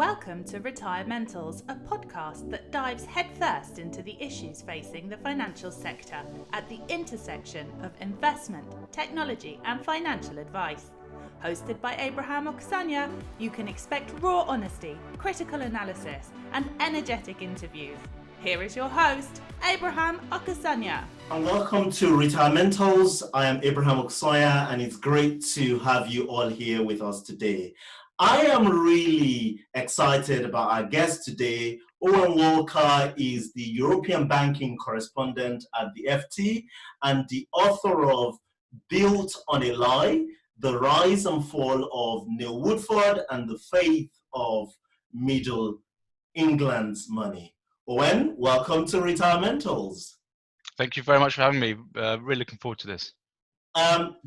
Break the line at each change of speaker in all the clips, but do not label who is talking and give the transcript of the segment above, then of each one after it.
Welcome to Retirementals, a podcast that dives headfirst into the issues facing the financial sector at the intersection of investment, technology and financial advice. Hosted by Abraham and Owen, you can expect raw honesty, critical analysis and energetic interviews. Here is your host, Abraham Owen.
And welcome to Retirementals. I am Abraham Oksanya, and it's great to have you all here with us today. I am really excited about our guest today. Owen Walker is the European banking correspondent at the FT and the author of Built on a Lie, The Rise and Fall of Neil Woodford and the Fate of Middle England's Money. Owen, welcome to Retirementals.
Thank you very much for having me. Really looking forward to this.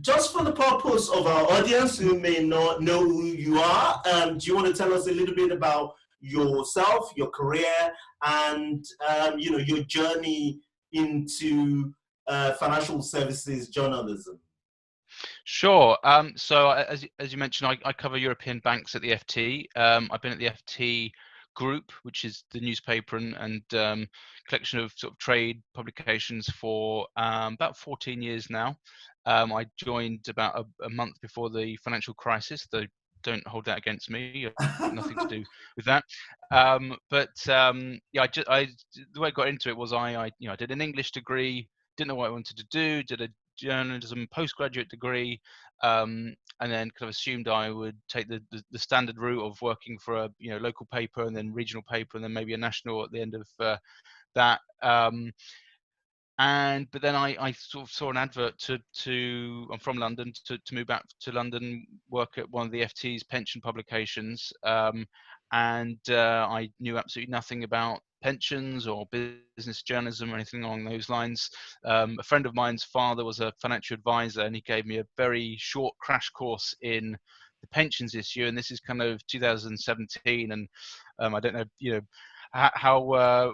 Just for the purpose of our audience who may not know who you are, do you want to tell us a little bit about yourself, your career, and your journey into financial services journalism?
Sure. So as you mentioned, I cover European banks at the FT. I've been at the FT Group, which is the newspaper and collection of sort of trade publications for about 14 years now. I joined about a month before the financial crisis, though don't hold that against me. Nothing to do with that. The way I got into it was I did an English degree, didn't know what I wanted to do, did a journalism postgraduate degree, and then kind of assumed I would take the standard route of working for a local paper and then regional paper and then maybe a national at the end of that. But then I sort of saw an advert I'm from London, to move back to London, work at one of the FT's pension publications, and I knew absolutely nothing about pensions or business journalism or anything along those lines. A friend of mine's father was a financial advisor, and he gave me a very short crash course in the pensions issue, and this is kind of 2017, and I don't know how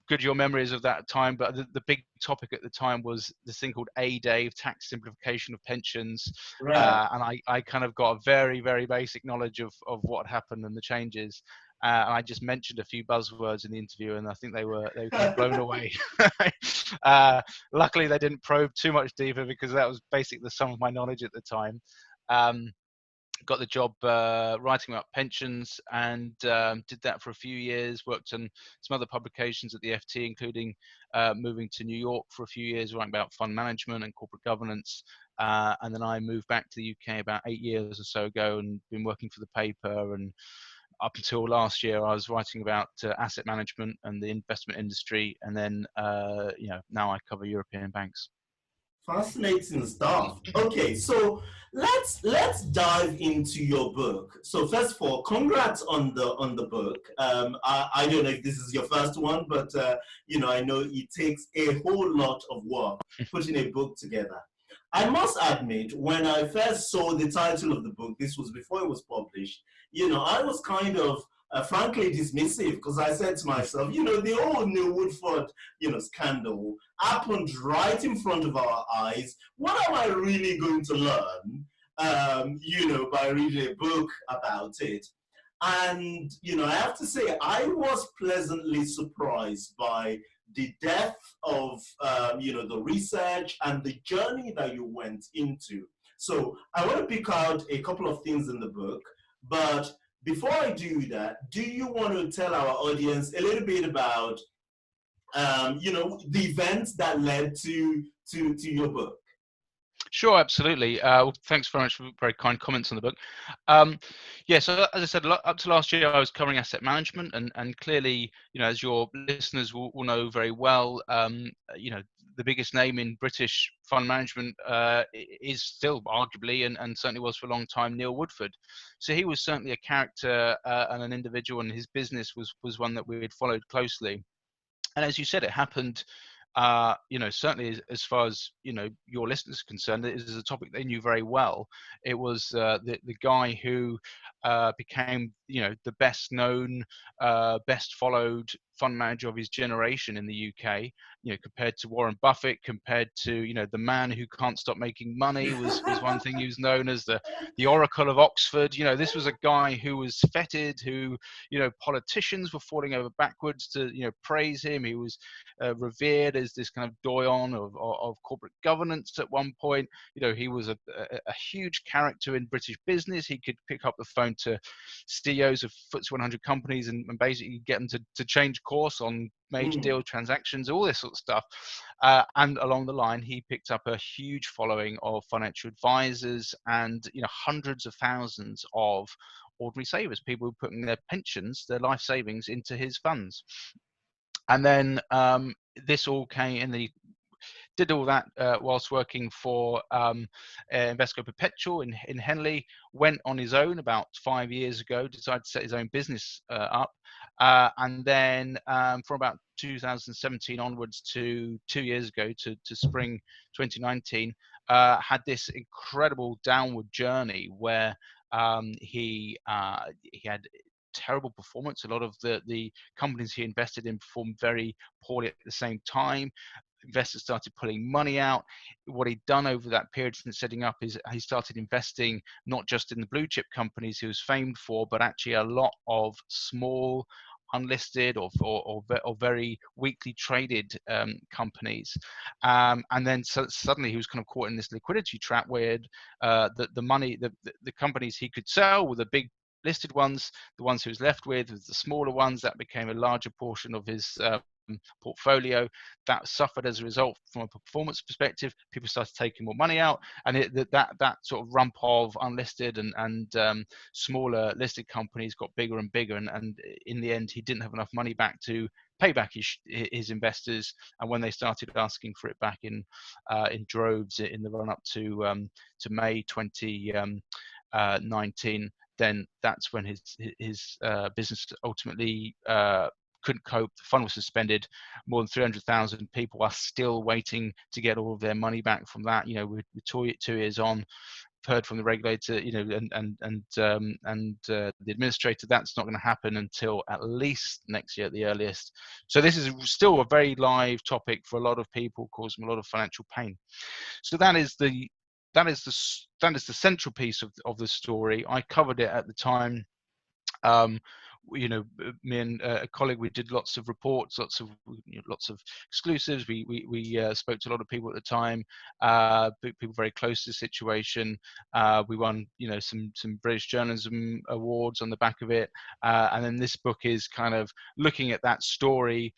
good your memories of that time, but the big topic at the time was this thing called A-Day, tax simplification of pensions.
Right.
And I kind of got a very, very basic knowledge of what happened and the changes. And I just mentioned a few buzzwords in the interview, and I think they were kind of blown away. Luckily, they didn't probe too much deeper because that was basically the sum of my knowledge at the time. Got the job writing about pensions and did that for a few years, worked on some other publications at the FT, including moving to New York for a few years, writing about fund management and corporate governance. And then I moved back to the UK about 8 years or so ago and been working for the paper. And up until last year, I was writing about asset management and the investment industry. And then, now I cover European banks.
Fascinating stuff. Okay, so let's dive into your book. So first of all, congrats on the book. I don't know if this is your first one, but I know it takes a whole lot of work putting a book together. I must admit, when I first saw the title of the book, this was before it was published, I was kind of frankly dismissive, because I said to myself, the old Neil Woodford, scandal happened right in front of our eyes. What am I really going to learn, by reading a book about it? And, I have to say, I was pleasantly surprised by the depth of, the research and the journey that you went into. So I want to pick out a couple of things in the book, but before I do that, do you want to tell our audience a little bit about, the events that led to your book?
Sure, absolutely. Thanks very much for very kind comments on the book. So as I said, up to last year, I was covering asset management, and clearly, as your listeners will know very well, the biggest name in British fund management is still arguably, and certainly was for a long time, Neil Woodford. So he was certainly a character and an individual, and his business was one that we had followed closely. And as you said, it happened. Certainly as far as your listeners are concerned, it is a topic they knew very well. It was the guy who became the best known, best followed fund manager of his generation in the UK. Compared to Warren Buffett, compared to the man who can't stop making money was one thing. He was known as the Oracle of Oxford. This was a guy who was feted, who politicians were falling over backwards to praise him. He was revered as this kind of doyen of corporate governance at one point. He was a huge character in British business. He could pick up the phone to CEOs of FTSE 100 companies and basically get them to change course on major deal transactions, all this sort of stuff. And along the line, he picked up a huge following of financial advisors and hundreds of thousands of ordinary savers, people who putting their pensions, their life savings into his funds. And then this all came in the did all that whilst working for Invesco Perpetual in Henley, went on his own about 5 years ago, decided to set his own business up. And then from about 2017 onwards to 2 years ago to spring 2019, had this incredible downward journey where he had terrible performance. A lot of the companies he invested in performed very poorly at the same time. Investors started pulling money out. What he'd done over that period since setting up is he started investing not just in the blue chip companies he was famed for, but actually a lot of small, unlisted or very weakly traded companies. And then suddenly he was kind of caught in this liquidity trap where the money, the companies he could sell were the big listed ones. The ones he was left with was the smaller ones. That became a larger portion of his portfolio. That suffered as a result from a performance perspective. People started taking more money out, and that sort of rump of unlisted and smaller listed companies got bigger and bigger, and in the end he didn't have enough money back to pay back his investors. And when they started asking for it back in droves in the run up to May 2019, then that's when his business ultimately couldn't cope. The fund was suspended. More than 300,000 people are still waiting to get all of their money back from that. We're 2 years on, heard from the regulator, and the administrator, that's not going to happen until at least next year at the earliest. So this is still a very live topic for a lot of people, causing a lot of financial pain. So that is the central piece of the story. I covered it at the time. Me and a colleague, we did lots of reports, lots of exclusives. We spoke to a lot of people at the time, people very close to the situation. We won some British journalism awards on the back of it, and then this book is kind of looking at that story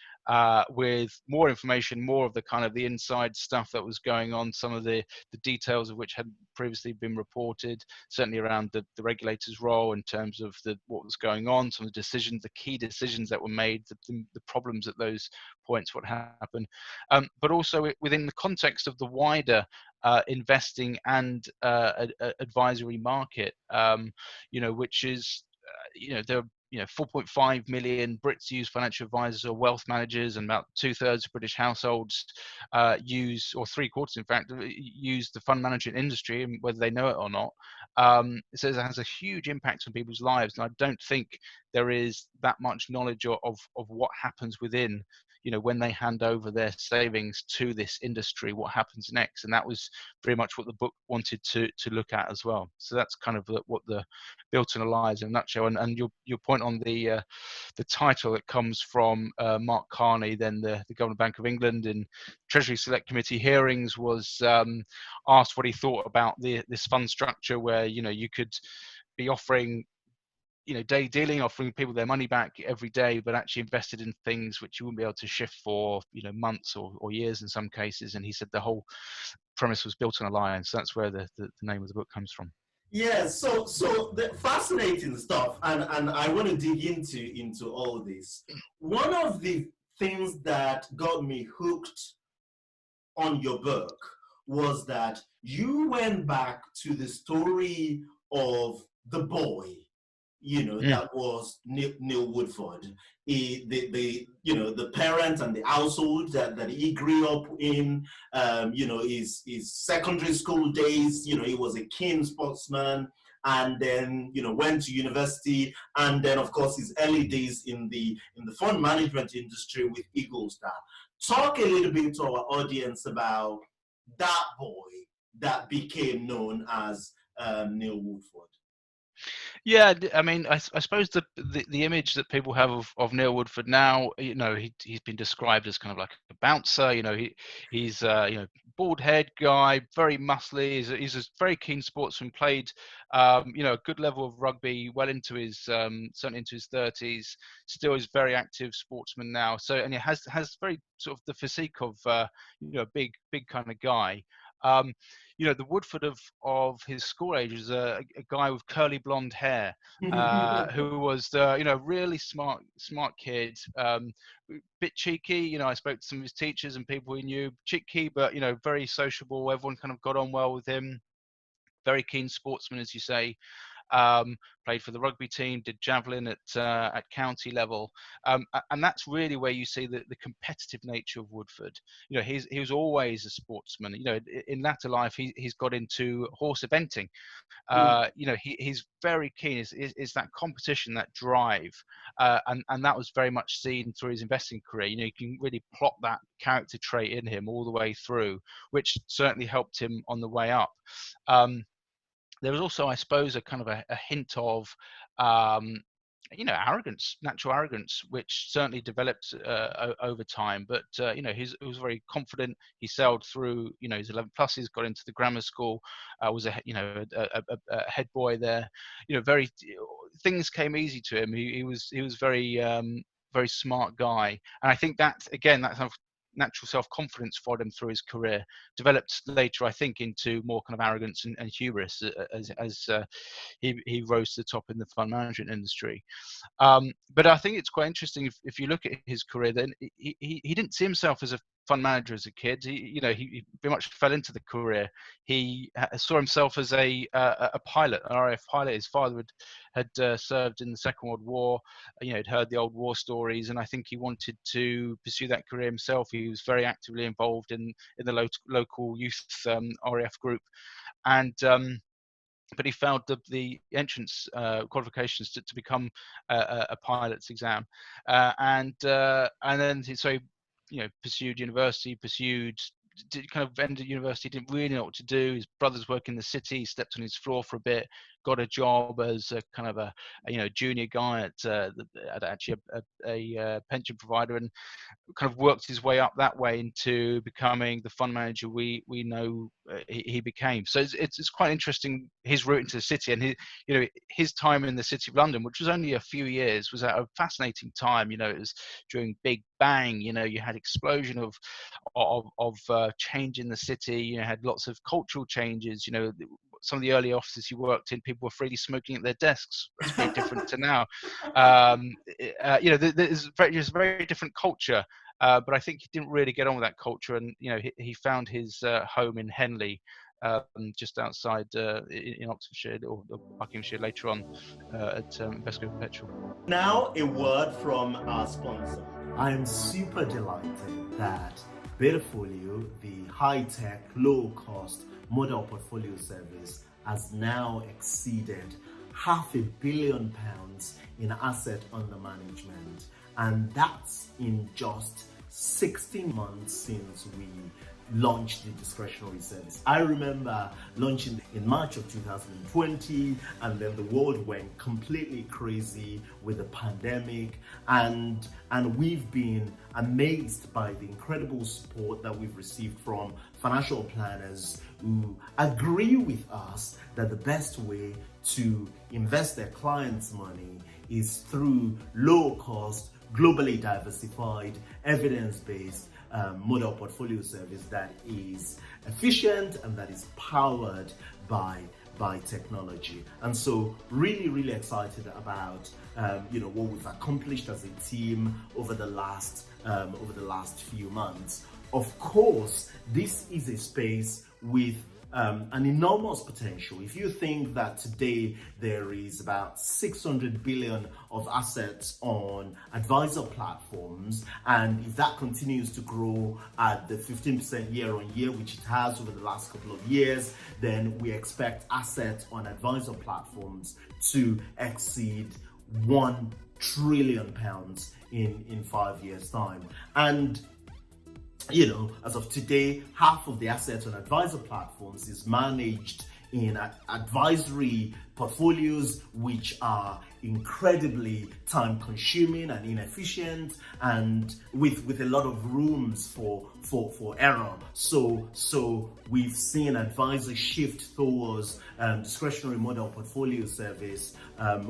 with more information, more of the kind of the inside stuff that was going on, some of the details of which had previously been reported, certainly around the regulator's role in terms of what was going on, some of the decisions, the key decisions that were made, the problems at those points, what happened, but also within the context of the wider investing and advisory market, which is, there are 4.5 million Brits use financial advisors or wealth managers, and about 2/3 of British households use, or 3/4 in fact, use the fund management industry, and whether they know it or not. So it has a huge impact on people's lives, and I don't think there is that much knowledge of what happens within, when they hand over their savings to this industry, what happens next. And that was very much what the book wanted to look at as well. So that's kind of what the Built on a Lie is in a nutshell. And your point on the title, that comes from Mark Carney, then the Governor Bank of England, in Treasury Select Committee hearings, was asked what he thought about this fund structure where you could be offering day dealing, offering people their money back every day, but actually invested in things which you wouldn't be able to shift for months or years in some cases. And he said the whole premise was built on a lie, and so that's where the name of the book comes from.
Yeah, so the fascinating stuff, and I want to dig into all this. One of the things that got me hooked on your book was that you went back to the story of the boy, that was Neil Woodford, the parent and the household that he grew up in, his secondary school days, he was a keen sportsman, and then went to university, and then of course his early days in the fund management industry with Eagle Star. Talk a little bit to our audience about that boy that became known as Neil Woodford.
Yeah, I mean, I suppose the image that people have of Neil Woodford now, he's been described as kind of like a bouncer. He's bald head guy, very muscly. He's a very keen sportsman. Played a good level of rugby, well into his certainly into his 30s. Still is very active sportsman now. So, and he has very sort of the physique of big kind of guy. The Woodford of his school age is a guy with curly blonde hair, who was really smart kid, bit cheeky. I spoke to some of his teachers and people he knew, cheeky, but very sociable. Everyone kind of got on well with him. Very keen sportsman, as you say. Played for the rugby team, did javelin at county level, and that's really where you see the competitive nature of Woodford. He was always a sportsman. In latter life, he's got into horse eventing. He's very keen. Is that competition, that drive, and that was very much seen through his investing career. You can really plot that character trait in him all the way through, which certainly helped him on the way up. There was also, I suppose, a kind of a hint of, arrogance, natural arrogance, which certainly developed over time. But he was very confident. He sailed through, his 11 pluses, got into the grammar school, was a head boy there. Very things came easy to him. He was very very smart guy, and I think that again that kind of natural self-confidence followed him through his career, developed later, I think, into more kind of arrogance and hubris as he rose to the top in the fund management industry. But I think it's quite interesting if you look at his career, then he didn't see himself as a fund manager as a kid. He very much fell into the career. He saw himself as a pilot, an RAF pilot. His father had served in the Second World War. He'd heard the old war stories, and I think he wanted to pursue that career himself. He was very actively involved in the local youth RAF group, and but he failed the entrance qualifications to become a pilot's exam, and then pursued university, kind of ended university, didn't really know what to do. His brothers work in the city, slept on his floor for a bit, got a job as a kind of a junior guy at actually a pension provider, and kind of worked his way up that way into becoming the fund manager we know he became. So it's quite interesting, his route into the city, and his time in the City of London, which was only a few years, was at a fascinating time. It was during Big Bang. You had explosion of change in the city. You had lots of cultural changes. Some of the early offices he worked in, people were freely smoking at their desks. It's very different to now. There's a very different culture, but I think he didn't really get on with that culture, and he found his home in Henley, just outside in Oxfordshire or Buckinghamshire later on at Invesco Perpetual.
Now a word from our sponsor.
I am super delighted that Betafolio, the high-tech, low-cost model portfolio service, has now exceeded £500 million in asset under management, and that's in just 16 months since we launched the discretionary service. I remember launching in March of 2020, and then the world went completely crazy with the pandemic, and we've been amazed by the incredible support that we've received from financial planners who agree with us that the best way to invest their clients' money is through low-cost, globally diversified, evidence-based model portfolio service that is efficient and that is powered by technology. And so really excited about what we've accomplished as a team over the last few months. Of course, this is a space with an enormous potential. If you think that today there is about 600 billion of assets on advisor platforms, and if that continues to grow at the 15% year on year, which it has over the last couple of years, then we expect assets on advisor platforms to exceed £1 trillion in 5 years' time. And as of today, half of the assets on advisor platforms is managed in advisory portfolios, which are incredibly time consuming and inefficient, and with a lot of rooms for error. So we've seen advisors shift towards discretionary model portfolio service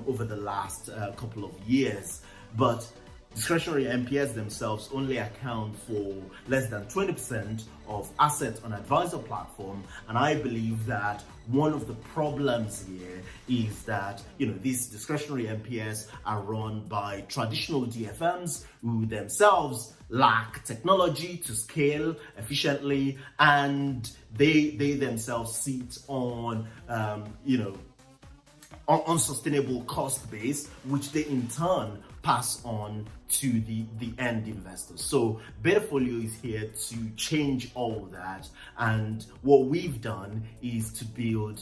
over the last couple of years. But discretionary MPS themselves only account for less than 20% of assets on advisor platform, and I believe that one of the problems here is that these discretionary MPS are run by traditional DFMs who themselves lack technology to scale efficiently, and they themselves sit on unsustainable cost base, which they in turn pass on to the end investors. So Betterfolio is here to change all of that, and what we've done is to build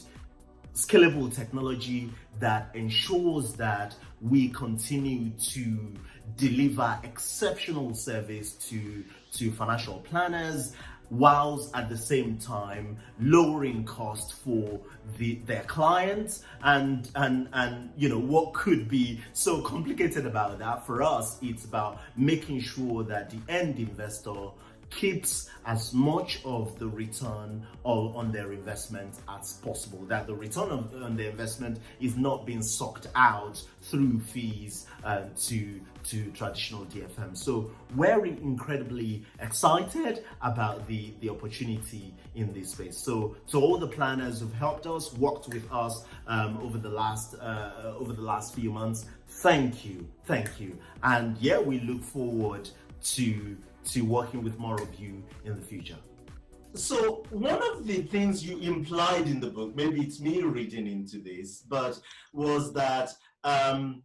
scalable technology that ensures that we continue to deliver exceptional service to financial planners, whilst at the same time lowering cost for their clients. And what could be so complicated about that for us, it's about making sure that the end investor keeps as much of the return on their investment as possible, that the return on the investment is not being sucked out through fees to traditional DFM. So we're incredibly excited about the opportunity in this space. So all the planners who've helped us, worked with us over the last few months, thank you. And yeah, we look forward to working with more of you in the future.
So one of the things you implied in the book, maybe it's me reading into this, but was that the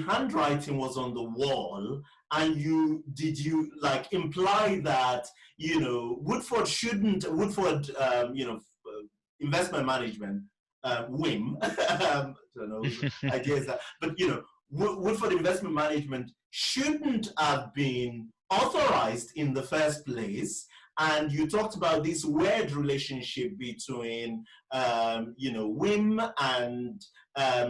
handwriting was on the wall, and did you imply that Woodford investment management, WIM, I don't know ideas that, but Woodford investment management shouldn't have been authorized in the first place. And you talked about this weird relationship between WIM and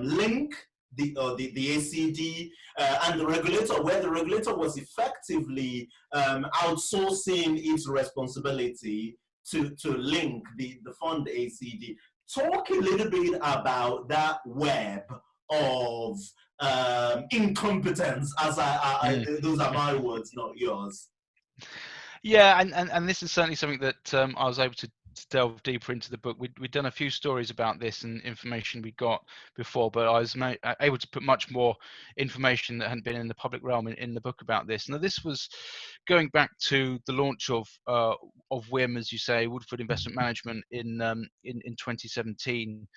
Link, the ACD, and the regulator, where the regulator was effectively outsourcing its responsibility to Link, the fund ACD. Talk a little bit about that web of incompetence, those are my words, not yours.
Yeah, and this is certainly something that I was able to delve deeper into the book. We'd done a few stories about this and information we got before, but I was able to put much more information that hadn't been in the public realm in the book about this. Now, this was going back to the launch of WIM, as you say, Woodford Investment Management in 2017.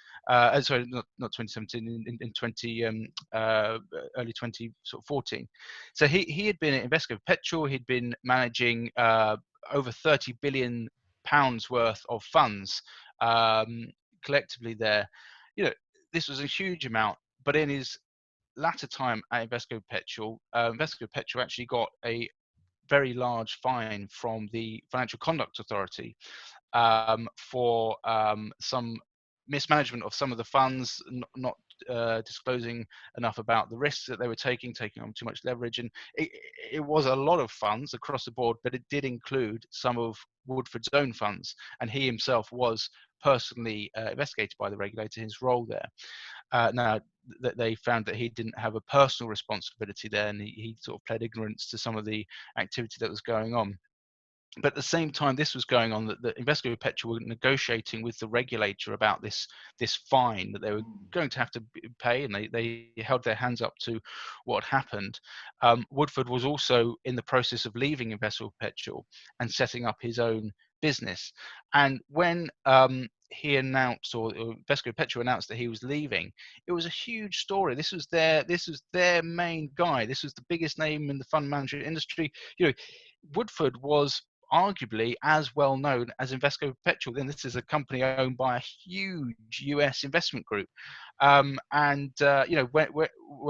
Sorry, not 2017, in early 2014. So he had been at Invesco Perpetual. He'd been managing over £30 billion worth of funds collectively there. This was a huge amount, but in his latter time at Invesco Perpetual actually got a very large fine from the Financial Conduct Authority for some mismanagement of some of the funds, not disclosing enough about the risks that they were taking on too much leverage. And it was a lot of funds across the board, but it did include some of Woodford's own funds, and he himself was personally investigated by the regulator in his role there. Now, that they found that he didn't have a personal responsibility there, and he sort of pled ignorance to some of the activity that was going on. But at the same time this was going on, that Invesco Perpetual were negotiating with the regulator about this fine that they were going to have to pay, and they held their hands up to what happened. Woodford was also in the process of leaving Invesco Perpetual and setting up his own business. And when he announced, or Invesco Petro announced that he was leaving, it was a huge story. This was their main guy. This was the biggest name in the fund management industry. Woodford was arguably as well known as Invesco Perpetual. Then this is a company owned by a huge US investment group. When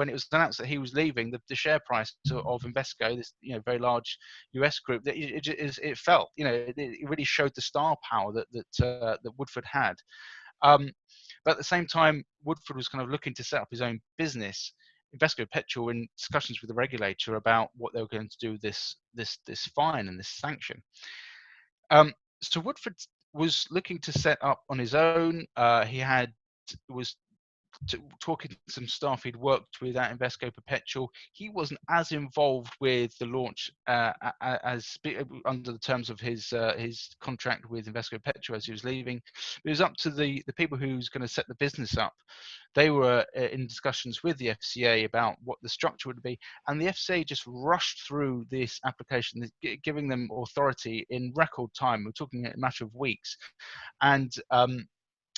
it was announced that he was leaving, the share price of Invesco, this very large US group, it fell. It really showed the star power that Woodford had. But at the same time, Woodford was kind of looking to set up his own business. Invesco Perpetual in discussions with the regulator about what they were going to do with this fine and this sanction. So Woodford was looking to set up on his own. He was talking to some staff he'd worked with at Invesco Perpetual. He wasn't as involved with the launch as under the terms of his contract with Invesco Perpetual as he was leaving. It was up to the people who was going to set the business up. They were in discussions with the FCA about what the structure would be, and the FCA just rushed through this application, giving them authority in record time. We're talking a matter of weeks, and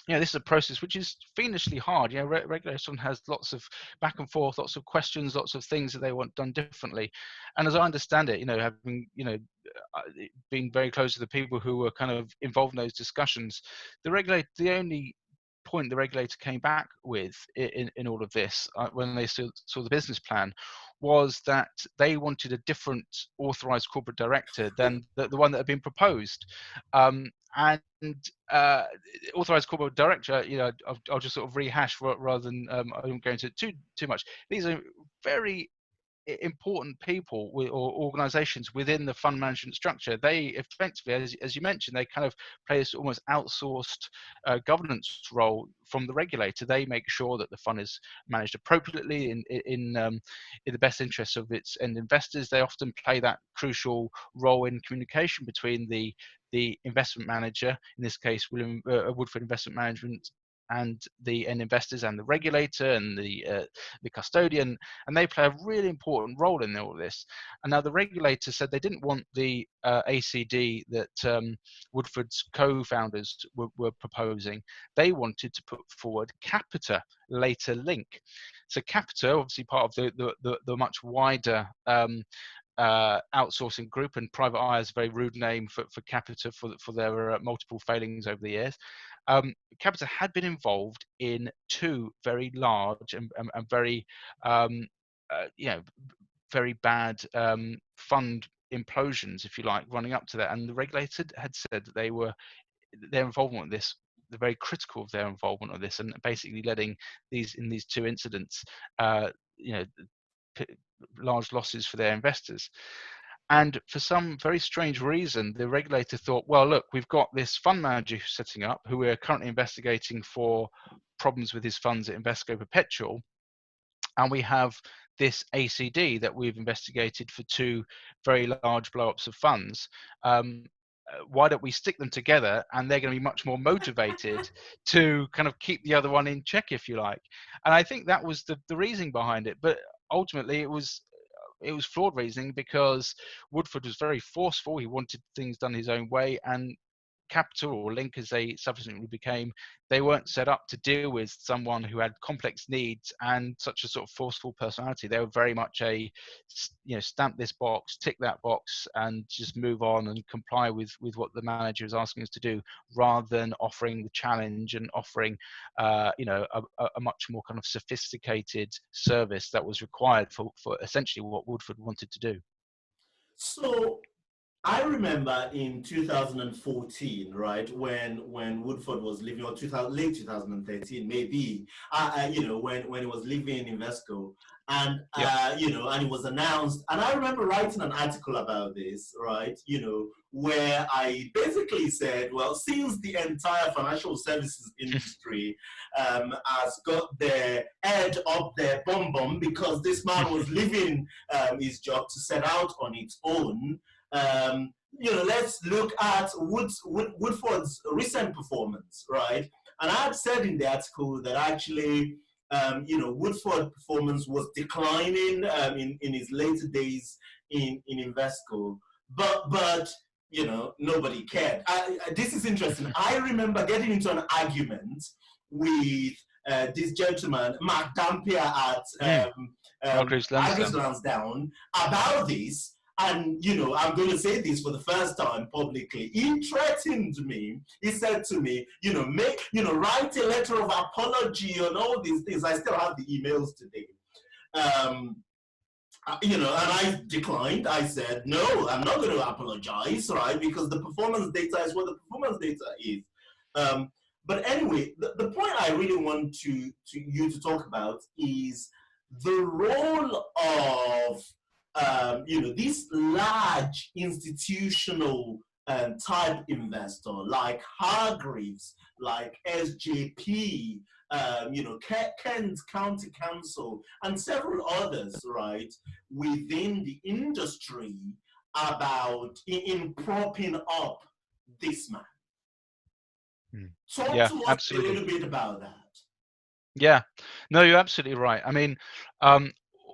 this is a process which is fiendishly hard. Regulation has lots of back and forth, lots of questions, lots of things that they want done differently. And as I understand it, having being very close to the people who were kind of involved in those discussions, the only point the regulator came back with in all of this, when they saw the business plan, was that they wanted a different authorized corporate director than the one that had been proposed. Authorized corporate director, I'll just sort of rehash rather than I don't go into too much. These are very important people or organizations within the fund management structure. They effectively, as you mentioned, they kind of play this almost outsourced governance role from the regulator. They make sure that the fund is managed appropriately in the best interests of its end investors. They often play that crucial role in communication between the investment manager, in this case Woodford Investment Management, and the end investors and the regulator and the custodian, and they play a really important role in all of this. And now the regulator said they didn't want the ACD that Woodford's co-founders were proposing. They wanted to put forward Capita Later Link. So Capita, obviously part of the much wider outsourcing group, and Private Eye is a very rude name for Capita for their multiple failings over the years. Capita had been involved in two very large and very very bad fund implosions, if you like, running up to that, and the regulator had said that their involvement with this, they're very critical of their involvement with this, and basically letting these two incidents large losses for their investors. And for some very strange reason, the regulator thought, well, look, we've got this fund manager who's setting up, who we're currently investigating for problems with his funds at Invesco Perpetual, and we have this ACD that we've investigated for two very large blow-ups of funds. Why don't we stick them together, and they're going to be much more motivated to kind of keep the other one in check, if you like. And I think that was the reasoning behind it. But ultimately it was flawed reasoning, because Woodford was very forceful. He wanted things done his own way, and Capital, or Link as they subsequently became, they weren't set up to deal with someone who had complex needs and such a sort of forceful personality. They were very much a, stamp this box, tick that box, and just move on and comply with what the manager is asking us to do, rather than offering the challenge and offering a much more kind of sophisticated service that was required for essentially what Woodford wanted to do.
So I remember in 2014, right, when Woodford was leaving, or late 2013, maybe, when he was leaving Invesco, and and it was announced, and I remember writing an article about this, right, where I basically said, well, since the entire financial services industry has got their head up their bum because this man was leaving his job to set out on its own. Let's look at Woodford's recent performance, right? And I had said in the article that actually, Woodford's performance was declining in his later days in Invesco. But nobody cared. This is interesting. I remember getting into an argument with this gentleman, Mark Dampier at
Hargreaves Lansdown.
Lansdown about this. And, I'm going to say this for the first time publicly. He threatened me. He said to me, write a letter of apology and all these things. I still have the emails today. And I declined. I said, no, I'm not going to apologize, right? Because the performance data is what the performance data is. But anyway, the point I really want you to talk about is the role of, this large institutional type investor like Hargreaves, like SJP, Kent County Council, and several others, right, within the industry about in propping up this man. Talk to us
absolutely.
a little bit about that.
Yeah, no, you're absolutely right. I mean,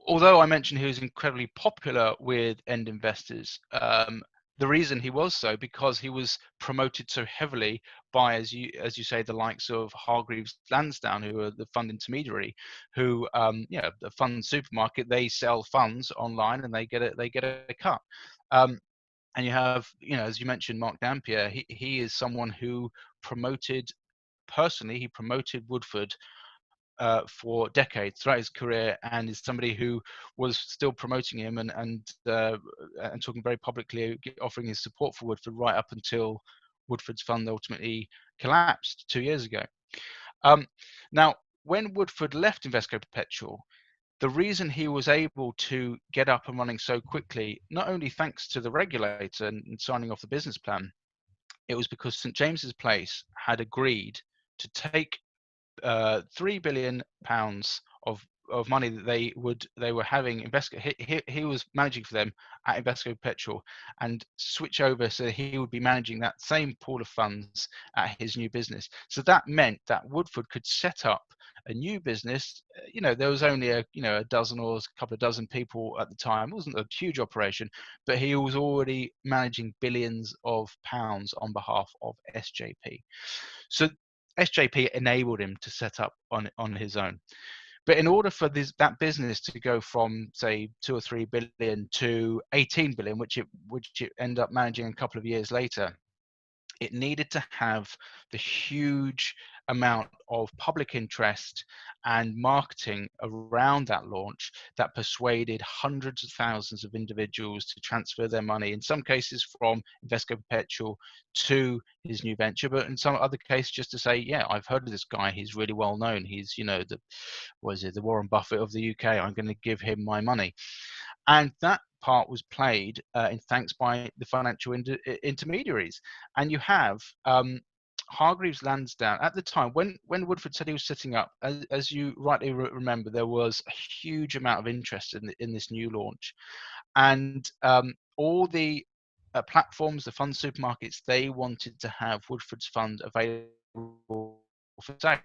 although I mentioned he was incredibly popular with end investors, the reason he was so because he was promoted so heavily by, as you say, the likes of Hargreaves Lansdown, who are the fund intermediary, who the fund supermarket, they sell funds online and they get a cut. And you have, as you mentioned, Mark Dampier. He is someone who promoted Woodford for decades throughout his career, and is somebody who was still promoting him and talking very publicly, offering his support for Woodford right up until Woodford's fund ultimately collapsed 2 years ago. Now, when Woodford left Invesco Perpetual, the reason he was able to get up and running so quickly, not only thanks to the regulator and signing off the business plan, it was because St James's Place had agreed to take £3 billion of money that they were having he was managing for them at Invesco Perpetual, and switch over so that he would be managing that same pool of funds at his new business. So that meant that Woodford could set up a new business. There was only a dozen or a couple of dozen people at the time. It wasn't a huge operation, but he was already managing billions of pounds on behalf of SJP. So SJP enabled him to set up on his own. But in order for that business to go from, say, 2 or 3 billion to 18 billion, which it ended up managing a couple of years later, it needed to have the huge amount of public interest and marketing around that launch that persuaded hundreds of thousands of individuals to transfer their money, in some cases from Invesco Perpetual to his new venture, but in some other cases just to say, yeah, I've heard of this guy, he's really well known, he's the Warren Buffett of the UK, I'm going to give him my money. And that part was played in thanks by the financial intermediaries. And you have Hargreaves Lansdown at the time when Woodford said he was setting up, as you rightly remember, there was a huge amount of interest in this new launch, and all the platforms, the fund supermarkets, they wanted to have Woodford's fund available for sale.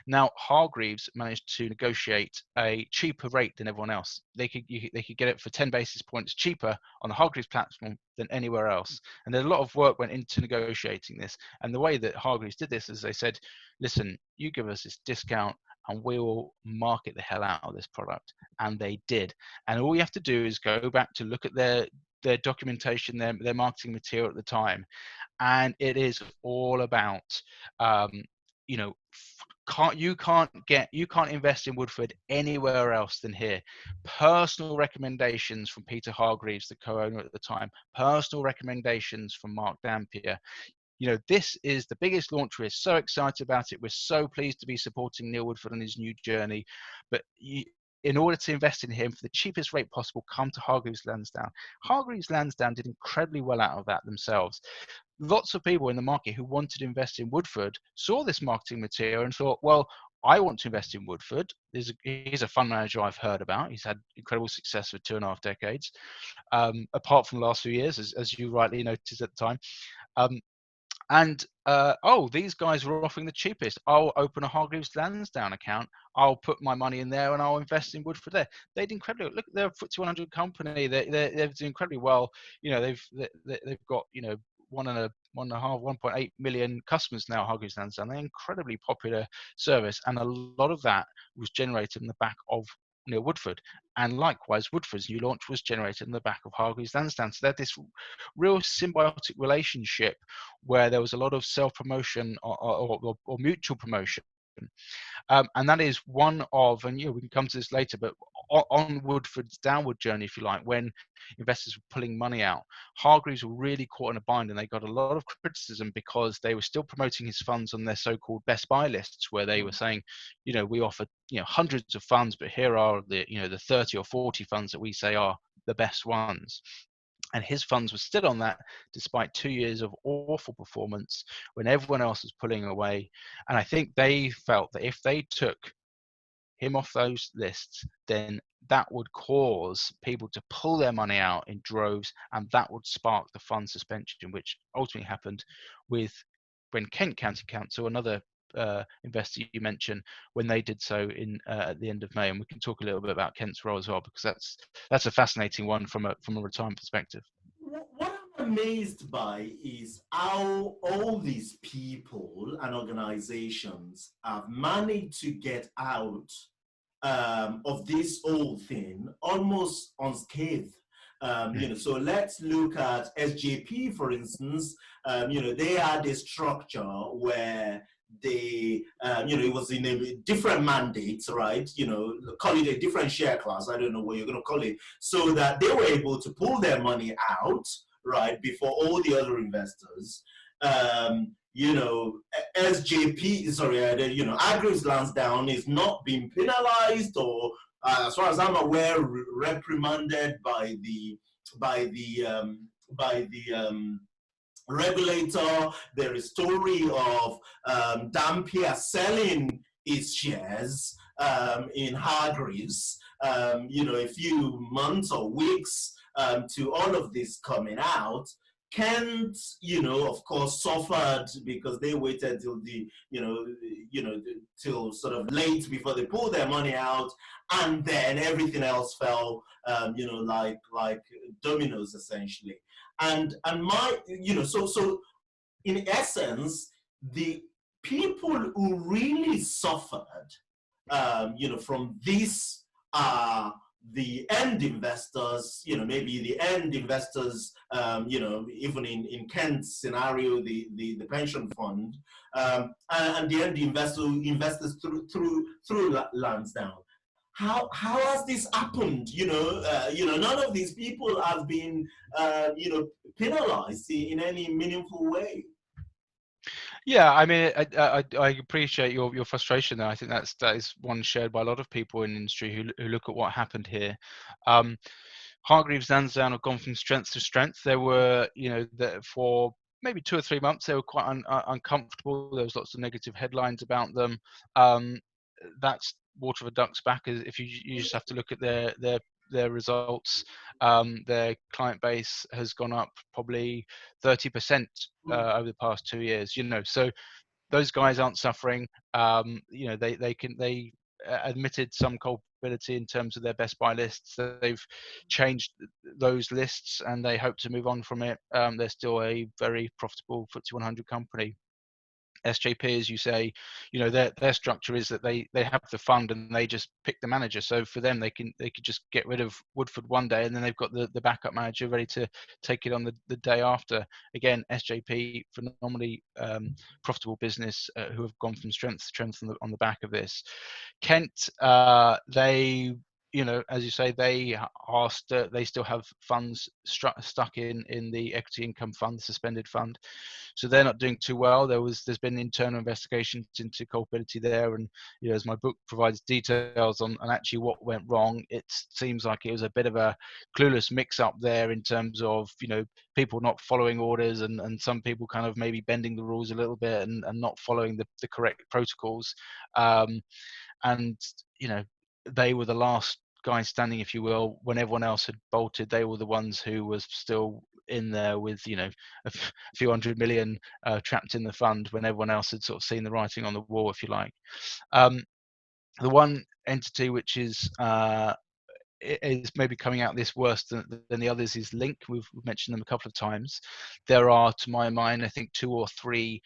Now, Hargreaves managed to negotiate a cheaper rate than everyone else. They could get it for 10 basis points cheaper on the Hargreaves platform than anywhere else. And a lot of work went into negotiating this. And the way that Hargreaves did this is they said, listen, you give us this discount and we will market the hell out of this product. And they did. And all you have to do is go back to look at their documentation, their marketing material at the time. And it is all about, you can't invest in Woodford anywhere else than here. Personal recommendations from Peter Hargreaves, the co-owner at the time, personal recommendations from Mark Dampier. This is the biggest launch. We're so excited about it. We're so pleased to be supporting Neil Woodford on his new journey. But in order to invest in him for the cheapest rate possible, come to Hargreaves Lansdown. Hargreaves Lansdown did incredibly well out of that themselves. Lots of people in the market who wanted to invest in Woodford saw this marketing material and thought, well, I want to invest in Woodford. He's a fund manager I've heard about. He's had incredible success for 2.5 decades, apart from the last few years, as you rightly noticed at the time. And these guys were offering the cheapest. I'll open a Hargreaves Lansdown account. I'll put my money in there and I'll invest in Woodford there. They did incredibly. Look, they're a FTSE 100 company. They're doing incredibly well. They've got 1.8 million customers now. Hargreaves Lansdown. They're an incredibly popular service, and a lot of that was generated in the back of Neil Woodford, and likewise Woodford's new launch was generated in the back of Hargreaves Lansdown. So they had this real symbiotic relationship where there was a lot of self-promotion or mutual promotion. And that is one of, and we can come to this later, but on Woodford's downward journey, if you like, when investors were pulling money out, Hargreaves were really caught in a bind, and they got a lot of criticism because they were still promoting his funds on their so-called best buy lists, where they were saying, we offer hundreds of funds, but here are the 30 or 40 funds that we say are the best ones. And his funds were still on that despite 2 years of awful performance when everyone else was pulling away. And I think they felt that if they took him off those lists, then that would cause people to pull their money out in droves, and that would spark the fund suspension, which ultimately happened with when Kent County Council, another investor you mentioned, when they did so in at the end of May. And we can talk a little bit about Kent's role as well, because that's a fascinating one from a retirement perspective.
What I'm amazed by is how all these people and organizations have managed to get out of this whole thing almost unscathed. So let's look at SJP, for instance. They had a structure where they, it was in a different mandate, right? Call it a different share class. I don't know what you're going to call it. So that they were able to pull their money out, right, before all the other investors. SJP, Hargreaves Lansdown is not being penalized or, as far as I'm aware, reprimanded by the regulator. There is story of Dampier selling his shares in Hargreaves, a few months or weeks to all of this coming out. Kent, of course, suffered because they waited till till sort of late before they pulled their money out, and then everything else fell, like dominoes, essentially. And my, so in essence, the people who really suffered, from this are the end investors, maybe the end investors, even in Kent's scenario, the pension fund, and the end investors through Lansdown. How has this happened? None of these people have been, penalized in any meaningful way.
Yeah, I mean, I appreciate your frustration there. I think that is one shared by a lot of people in the industry who look at what happened here. Hargreaves Lansdown have gone from strength to strength. There were, for maybe 2 or 3 months, they were quite uncomfortable. There was lots of negative headlines about them. That's water for ducks back. If you just have to look at their results. Their client base has gone up probably 30% over the past 2 years. So those guys aren't suffering. They admitted some culpability in terms of their best buy lists. They've changed those lists and they hope to move on from it. They're still a very profitable FTSE 100 company. SJP, as you say, their structure is that they have the fund and they just pick the manager. So for them, they could just get rid of Woodford one day and then they've got the backup manager ready to take it on the day after. Again, SJP, phenomenally profitable business who have gone from strength to strength on the back of this. Kent, they, as you say, they still have funds stuck in the equity income fund, the suspended fund. So they're not doing too well. There's been internal investigations into culpability there, and as my book provides details on actually what went wrong, it seems like it was a bit of a clueless mix-up there in terms of people not following orders and some people kind of maybe bending the rules a little bit and not following the correct protocols, and they were the last guys standing, if you will, when everyone else had bolted. They were the ones who was still in there with a few 100 million trapped in the fund when everyone else had sort of seen the writing on the wall, if you like. The one entity which is maybe coming out this worse than the others is Link. We've mentioned them a couple of times. There are, to my mind, I think 2 or 3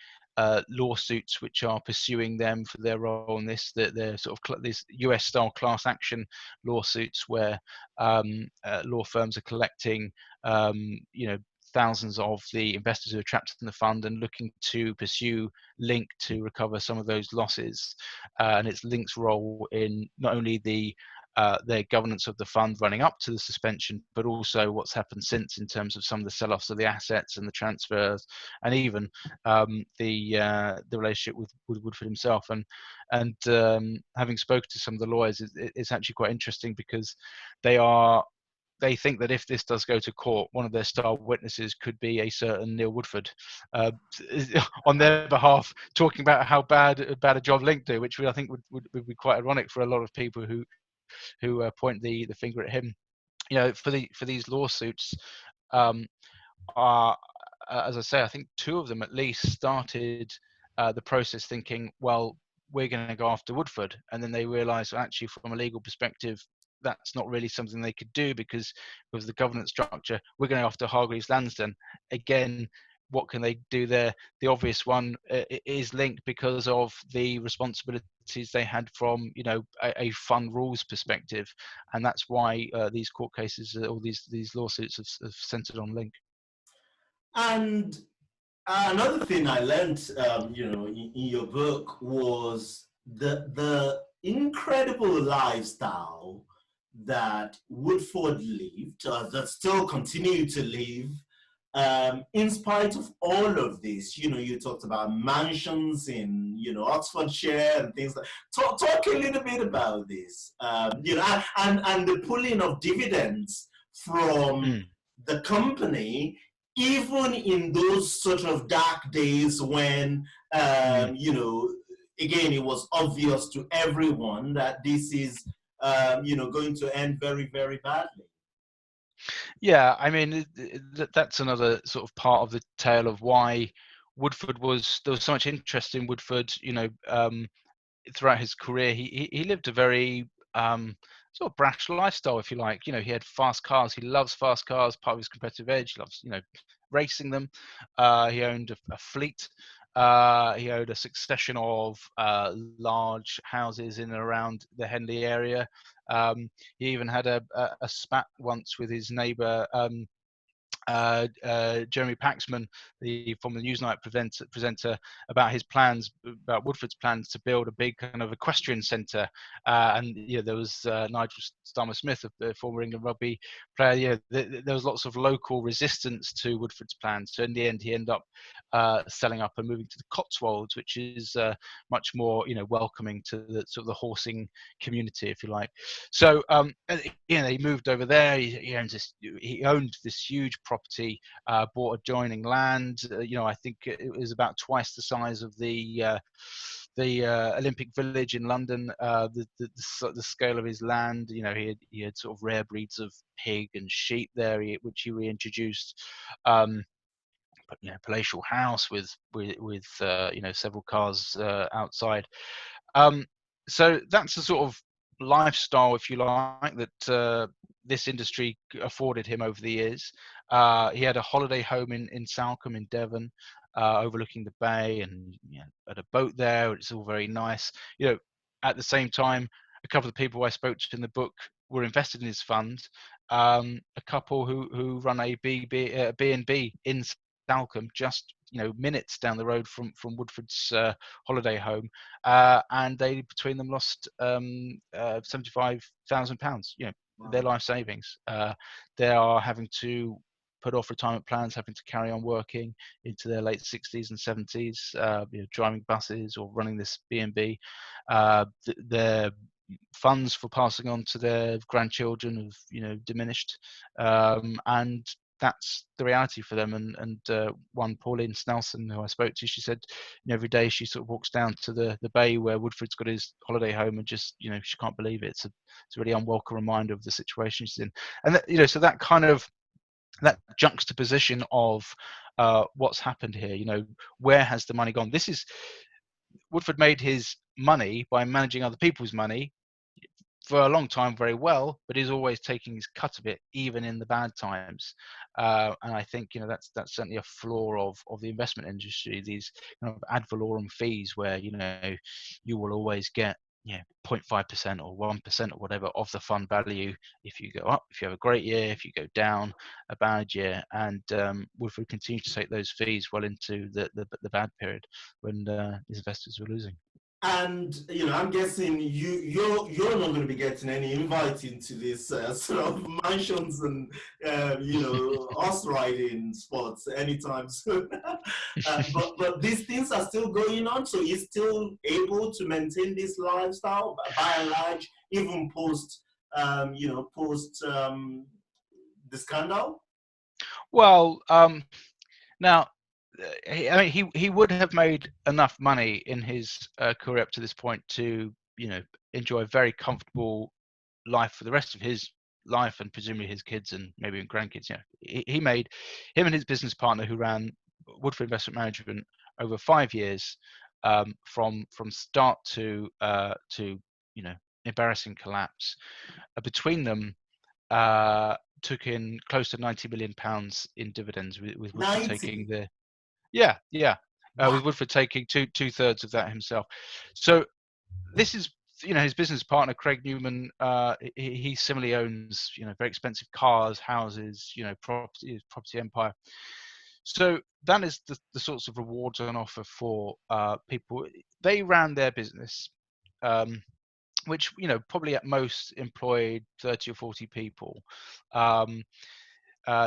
lawsuits which are pursuing them for their role in this. They're sort of this US-style class action lawsuits where law firms are collecting, thousands of the investors who are trapped in the fund and looking to pursue Link to recover some of those losses. And it's Link's role in not only their governance of the fund running up to the suspension, but also what's happened since in terms of some of the sell-offs of the assets and the transfers, and even the relationship with Woodford himself. And having spoken to some of the lawyers, it's actually quite interesting because they think that if this does go to court, one of their star witnesses could be a certain Neil Woodford on their behalf, talking about how bad a job Link do, which I think would be quite ironic for a lot of people who point the finger at him. For these lawsuits, are, as I say, I think 2 of them at least started the process thinking, well, we're going to go after Woodford, and then they realised, well, actually, from a legal perspective, that's not really something they could do because of the governance structure. We're going after Hargreaves Lansdown. Again, what can they do there? The obvious one is Link because of the responsibilities they had from a fund rules perspective, and that's why these court cases or these lawsuits have centered on Link.
And another thing I learned, in your book was the incredible lifestyle that Woodford lived, that still continue to live, in spite of all of this. You talked about mansions in, Oxfordshire and things like. Talk a little bit about this, and the pulling of dividends from the company, even in those sort of dark days when, again, it was obvious to everyone that this is, going to end very, very badly.
Yeah, I mean, that's another sort of part of the tale of why there was so much interest in Woodford, throughout his career. He lived a very sort of brash lifestyle, if you like. He had fast cars. He loves fast cars, part of his competitive edge. He loves, racing them. He owned a fleet. He owned a succession of large houses in and around the Henley area. He even had a spat once with his neighbour, Jeremy Paxman, the former Newsnight presenter, about his plans, about Woodford's plans to build a big kind of equestrian centre. And there was Nigel Starmer-Smith, a former England rugby player. There was lots of local resistance to Woodford's plans. So in the end, he ended up selling up and moving to the Cotswolds, which is much more welcoming to the sort of the horsing community, if you like. So he moved over there. He owned this huge property, bought adjoining land. I think it was about twice the size of the Olympic Village in London. The scale of his land. He had sort of rare breeds of pig and sheep there, which he reintroduced. Palatial house with several cars outside. So that's the sort of lifestyle, if you like, that this industry afforded him over the years. He had a holiday home in Salcombe in Devon, overlooking the bay, and had a boat there. It's all very nice. At the same time, a couple of people I spoke to in the book were invested in his fund. A couple who run a B&B in Salcombe, just minutes down the road from Woodford's holiday home, and they between them lost £75,000. Their life savings. They are having to put off retirement plans, having to carry on working into their late 60s and 70s, driving buses or running this B&B. Their funds for passing on to their grandchildren have diminished, and that's the reality for them. And one, Pauline Snelson, who I spoke to, she said every day she sort of walks down to the bay where Woodford's got his holiday home, and just she can't believe it. It's a really unwelcome reminder of the situation she's in. And so that kind of that juxtaposition of what's happened here. Where has the money gone? Woodford made his money by managing other people's money for a long time very well, but he's always taking his cut of it, even in the bad times. And I think that's certainly a flaw of the investment industry. These kind of ad valorem fees, where you will always get 0.5% or 1% or whatever of the fund value if you go up, if you have a great year, if you go down a bad year. And Woodford continued to take those fees well into the bad period when his investors were losing.
And I'm guessing you're not going to be getting any invite into this sort of mansions and horse riding spots anytime soon. But these things are still going on, so he's still able to maintain this lifestyle by and large, even post the scandal.
Well, now, he would have made enough money in his career up to this point to enjoy a very comfortable life for the rest of his life, and presumably his kids and maybe even grandkids. He made, him and his business partner, who ran Woodford Investment Management over 5 years, from start to embarrassing collapse, between them took in close to £90 million in dividends, with Woodford taking the with Woodford taking two-thirds of that himself. So this is, his business partner, Craig Newman. He similarly owns, very expensive cars, houses, property empire. So that is the sorts of rewards on offer for people. They ran their business, which probably at most employed 30 or 40 people.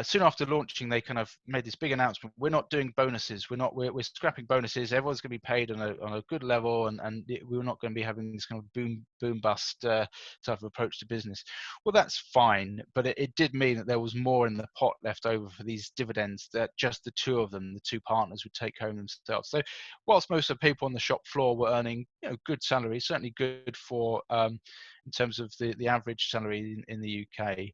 Soon after launching, they kind of made this big announcement: we're not doing bonuses. We're scrapping bonuses. Everyone's going to be paid on a good level, and we're not going to be having this kind of boom bust type of approach to business. Well, that's fine, but it did mean that there was more in the pot left over for these dividends that just the two of them, the two partners, would take home themselves. So, whilst most of the people on the shop floor were earning good salaries, certainly good for in terms of the average salary in the UK.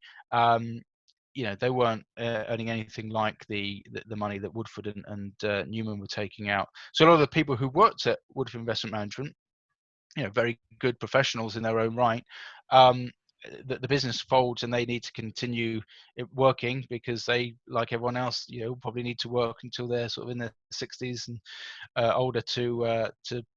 They weren't earning anything like the money that Woodford and Newman were taking out. So a lot of the people who worked at Woodford Investment Management, very good professionals in their own right, the business folds and they need to continue working, because they, like everyone else, probably need to work until they're sort of in their 60s and older to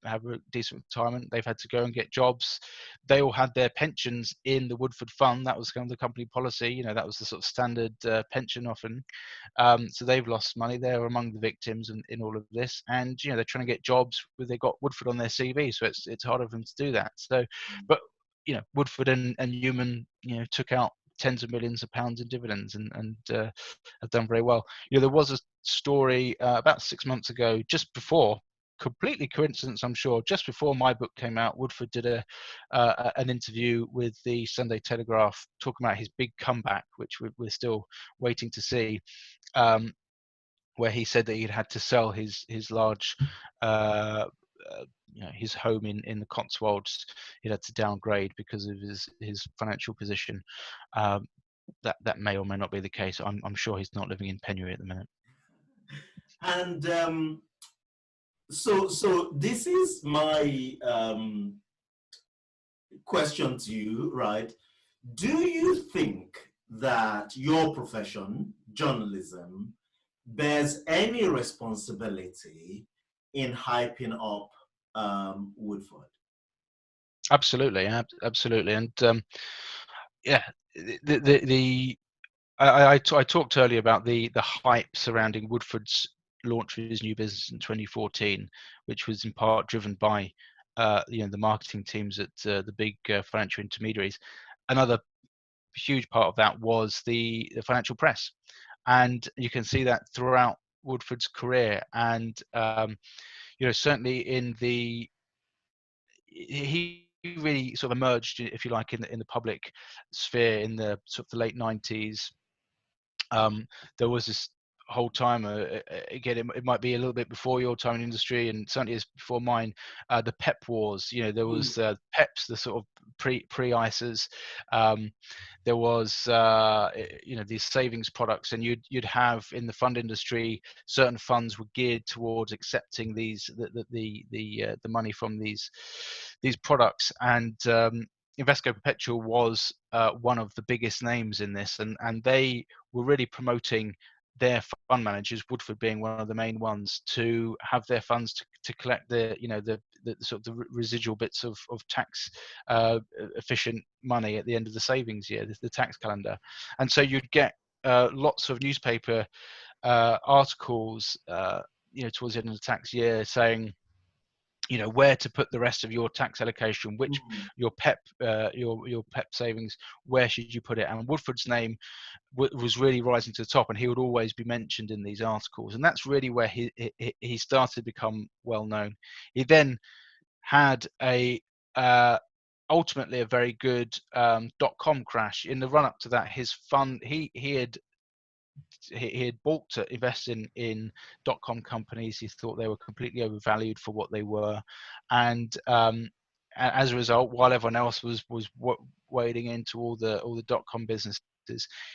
have a decent retirement. They've had to go and get jobs. They all had their pensions in the Woodford Fund. That was kind of the company policy. That was the sort of standard pension often. So they've lost money. They're among the victims in all of this, and they're trying to get jobs where they've got Woodford on their CV. So it's harder for them to do that. So, but Woodford and Newman, took out tens of millions of pounds in dividends and have done very well. There was a story about 6 months ago, just before, completely coincidence, I'm sure, just before my book came out. Woodford did an interview with the Sunday Telegraph talking about his big comeback, which we're still waiting to see, where he said that he'd had to sell his large his home in the Cotswolds. He had to downgrade because of his financial position. That may or may not be the case. I'm sure he's not living in penury at the minute.
And so this is my question to you, right? Do you think that your profession, journalism, bears any responsibility in hyping up Woodford?
Absolutely, and I talked earlier about the hype surrounding Woodford's launch of his new business in 2014, which was in part driven by the marketing teams at the big financial intermediaries. Another huge part of that was the financial press, and you can see that throughout Woodford's career. And certainly he really sort of emerged, if you like, in the public sphere in the sort of the late 90s. There was this whole time. Again, it might be a little bit before your time in industry, and certainly is before mine. The PEP wars. There was PEPs, the sort of pre-ISAs. There was these savings products, and you'd have in the fund industry, certain funds were geared towards accepting the money from these products, and Invesco Perpetual was one of the biggest names in this, and they were really promoting their fund managers, Woodford being one of the main ones, to have their funds to collect the sort of the residual bits of tax efficient money at the end of the savings year, the tax calendar. And so you'd get lots of newspaper articles towards the end of the tax year saying where to put the rest of your tax allocation, which your PEP your PEP savings, where should you put it? And Woodford's name was really rising to the top, and he would always be mentioned in these articles, and that's really where he started to become well known. He then had ultimately a very good .com crash. In the run up to that, his fund he had bought to invest in .com companies. He thought they were completely overvalued for what they were, and as a result, while everyone else was wading into all the .com businesses,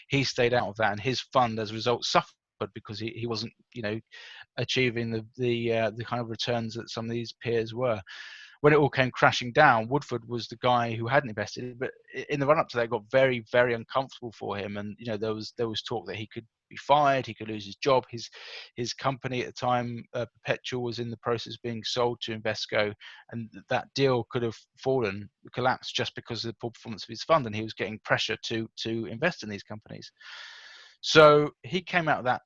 he stayed out of that, and his fund as a result suffered because he wasn't achieving the kind of returns that some of these peers were. When it all came crashing down, Woodford was the guy who hadn't invested, but in the run up to that, it got very, very uncomfortable for him. And there was talk that he could be fired, he could lose his job. His company at the time, Perpetual, was in the process of being sold to Invesco, and that deal could have collapsed just because of the poor performance of his fund, and he was getting pressure to invest in these companies. So he came out of that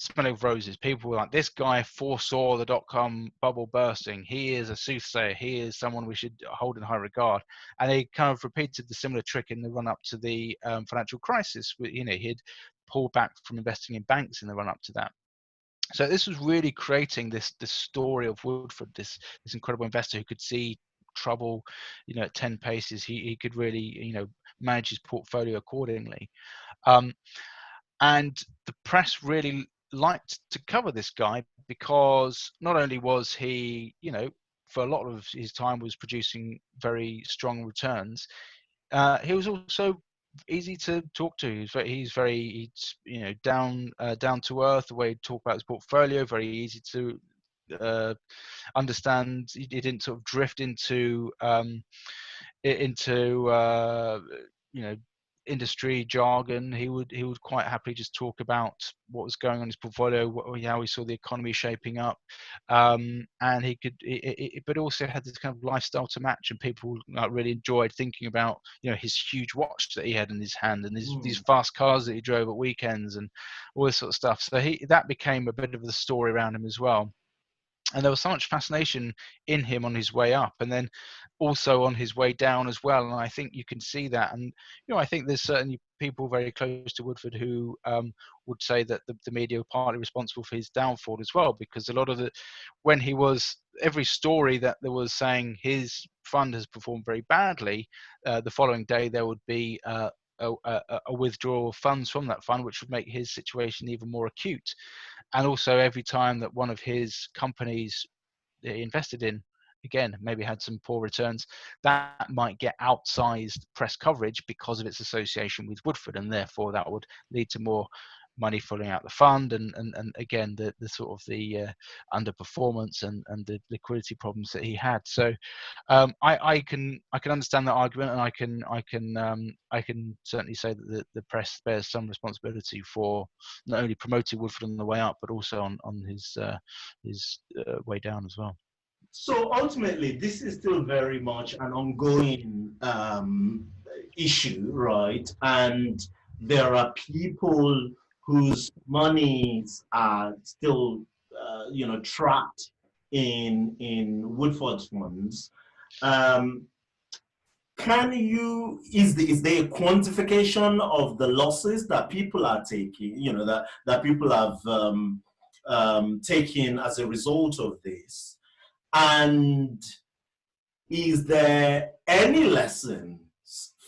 smelling of roses. People were like, this guy foresaw the .com bubble bursting. He is a soothsayer. He is someone we should hold in high regard. And he kind of repeated the similar trick in the run up to the financial crisis. He'd pulled back from investing in banks in the run up to that. So this was really creating this story of Woodford, this incredible investor who could see trouble, at 10 paces. He could really, manage his portfolio accordingly. And the press really liked to cover this guy because not only was he, for a lot of his time was producing very strong returns, he was also easy to talk to. He's very down to earth. The way he talked about his portfolio, very easy to understand. He didn't sort of drift into industry jargon. He would quite happily just talk about what was going on in his portfolio, how he saw the economy shaping up, and he could, but also had this kind of lifestyle to match, and people really enjoyed thinking about his huge watch that he had in his hand, and these fast cars that he drove at weekends, and all this sort of stuff. So that became a bit of the story around him as well. And there was so much fascination in him on his way up, and then also on his way down as well. And I think you can see that. And I think there's certainly people very close to Woodford who would say that the media were partly responsible for his downfall as well, because a lot of every story that there was saying his fund has performed very badly, the following day there would be a withdrawal of funds from that fund, which would make his situation even more acute. And also every time that one of his companies that he invested in, again, maybe had some poor returns, that might get outsized press coverage because of its association with Woodford, and therefore that would lead to more money falling out the fund, and again the sort of the underperformance and the liquidity problems that he had. So I can understand that argument, and I can certainly say that the press bears some responsibility for not only promoting Woodford on the way up, but also on his way down as well.
So ultimately, this is still very much an ongoing issue, right? And there are people whose monies are still, trapped in Woodford funds. Is there a quantification of the losses that people are taking, that people have taken as a result of this? And is there any lessons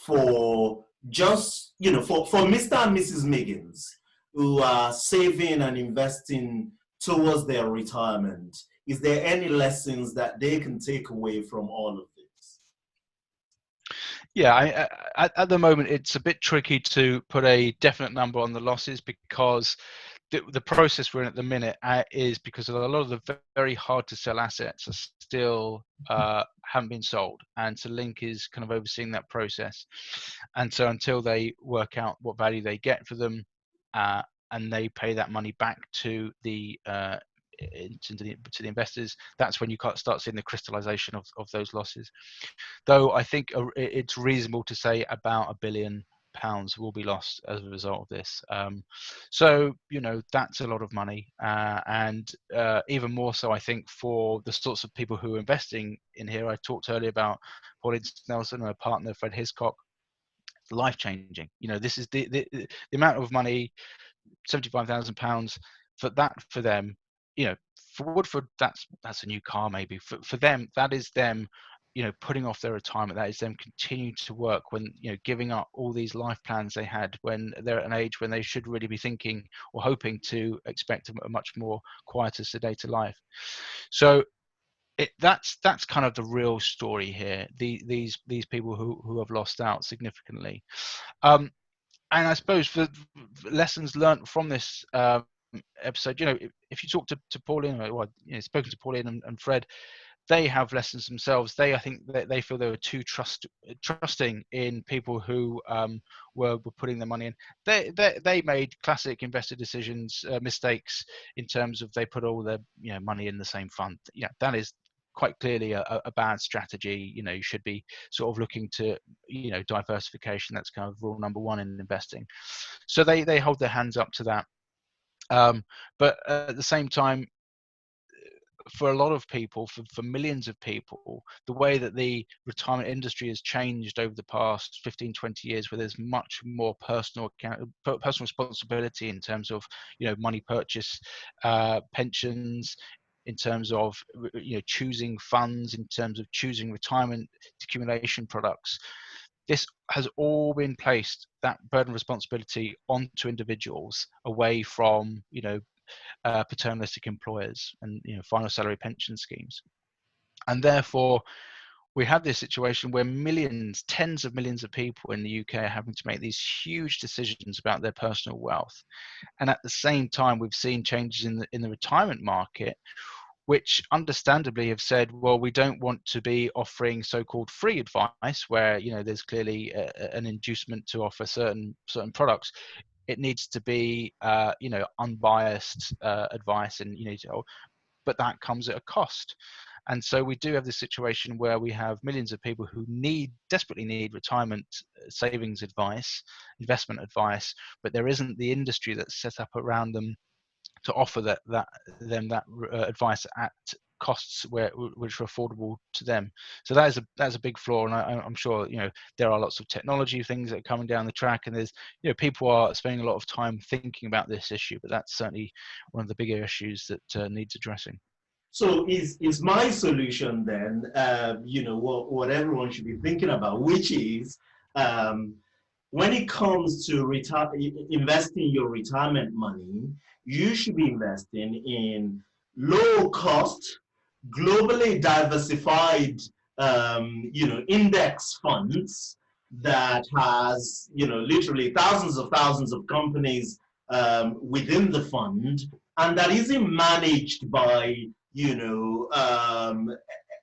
for just, for Mr. and Mrs. Miggins who are saving and investing towards their retirement? Is there any lessons that they can take away from all of this?
Yeah, at the moment, it's a bit tricky to put a definite number on the losses because the process we're in at the minute is because a lot of the very hard to sell assets are still haven't been sold, and so Link is kind of overseeing that process. And so until they work out what value they get for them, and they pay that money back to the investors, that's when you start seeing the crystallization of those losses. Though I think it's reasonable to say about £1 billion will be lost as a result of this. So, that's a lot of money. And even more so, I think, for the sorts of people who are investing in here. I talked earlier about Pauline Nelson and her partner, Fred Hiscock. Life-changing. This is the amount of money, £75,000 for them. For Woodford, that's a new car maybe. For them, that is them, putting off their retirement. That is them continuing to work when, giving up all these life plans they had when they're at an age when they should really be thinking or hoping to expect a much more quieter, sedated life. So that's kind of the real story here. These people who have lost out significantly. And I suppose for lessons learned from this episode, if you talk to Pauline, or spoken to Pauline and Fred, they have lessons themselves. I think they feel they were too trusting in people who were putting their money in. They made classic investor decisions, mistakes in terms of they put all their money in the same fund. That is quite clearly a bad strategy. You should be sort of looking to diversification. That's kind of rule number one in investing. So they hold their hands up to that. But at the same time, for a lot of people, for millions of people, the way that the retirement industry has changed over the past 15, 20 years, where there's much more personal responsibility in terms of money purchase, pensions, in terms of choosing funds, in terms of choosing retirement accumulation products. This has all been placed, that burden of responsibility, onto individuals away from paternalistic employers and final salary pension schemes. And therefore we have this situation where millions, tens of millions of people in the UK are having to make these huge decisions about their personal wealth. And at the same time, we've seen changes in the retirement market, which understandably have said, well, we don't want to be offering so-called free advice where there's clearly an inducement to offer certain products. It needs to be unbiased advice, and but that comes at a cost. And so we do have this situation where we have millions of people who desperately need retirement savings advice, investment advice, but there isn't the industry that's set up around them to offer that advice at costs which are affordable to them. So that's a big flaw, and I'm sure there are lots of technology things that are coming down the track, and there's people are spending a lot of time thinking about this issue, but that's certainly one of the bigger issues that needs addressing.
So is my solution then, what everyone should be thinking about, which is when it comes to investing your retirement money, you should be investing in low cost, globally diversified, index funds that has, literally thousands of companies within the fund, and that isn't managed by